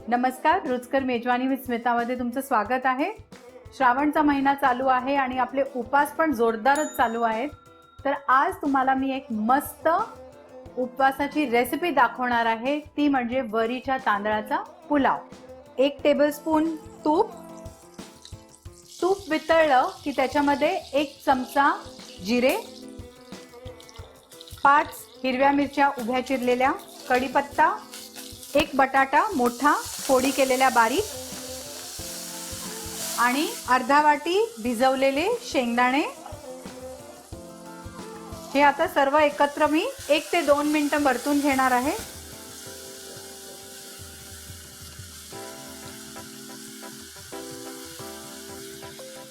नमस्कार, रुचकर मेजवानी विथ स्मितामध्ये तुमचं स्वागत आहे। श्रावणचा महिना चालू आहे आणि आपले उपवास पण जोरदारच चालू आहेत। तर आज तुम्हाला मी एक मस्त उपवासाची रेसिपी दाखवणार आहे, ती म्हणजे वरीच्या तांदळाचा पुलाव। 1 टेबलस्पून तूप वितळलं की त्याच्यामध्ये 1 चमचा जिरे, 5 हिरव्या मिरच्या उभ्या चिरलेल्या, कढीपत्ता, 1 बटाटा मोठा फोडी केलेल्या बारीक आणि अर्धा वाटी भिजवलेले शेंगदाणे। हे आता सर्व एकत्र मी 1 ते 2 मिनिटं परतून घेणार आहे।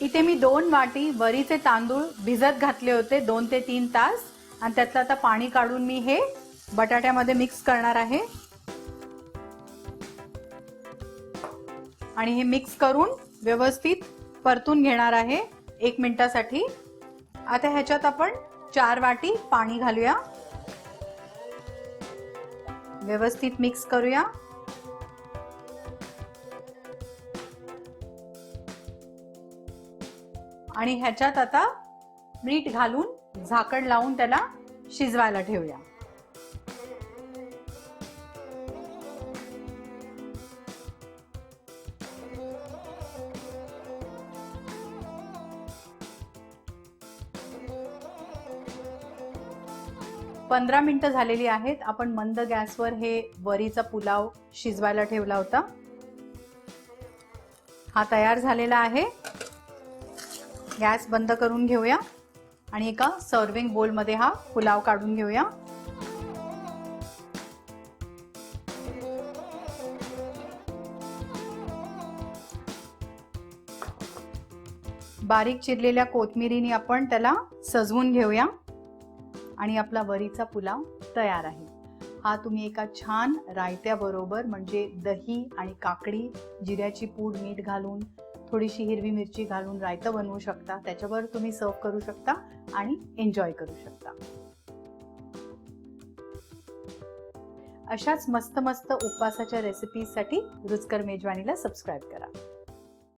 इथे मी 2 वाटी वरीचे तांदूळ भिजत घातले होते 2 ते 3 तास आणि त्यातलं आता पाणी काढून मी हे बटाट्यामध्ये मिक्स करणार आहे आणि हे मिक्स करून व्यवस्थित परतून घेणार आहे 1 मिनिटासाठी। आता ह्याच्यात आपण 4 वाटी पाणी घालूया, व्यवस्थित मिक्स करूया आणि ह्याच्यात आता मीठ घालून झाकण लावून त्याला शिजवायला ठेवूया। पंधरा मिनिटं झालेली आहेत। आपण मंद गॅसवर हे वरीचा पुलाव शिजवायला ठेवला होता। हा तयार झालेला आहे। गॅस बंद करून घेऊया आणि एका सर्विंग बोल मध्ये हा पुलाव काढून घेऊया। बारीक चिरलेल्या कोथिंबीरीने आपण त्याला सजवून घेऊया आणि आपला वरीचा पुलाव तयार आहे। हा तुम्ही एका छान रायत्याबरोबर म्हणजे दही आणि काकडी, जिऱ्याची पूड, मीठ घालून, थोडीशी हिरवी मिरची घालून रायतं बनवू शकता। त्याच्यावर तुम्ही सर्व करू शकता आणि एन्जॉय करू शकता। अशाच मस्त मस्त उपवासाच्या रेसिपीजसाठी रुचकर मेजवानीला सबस्क्राइब करा।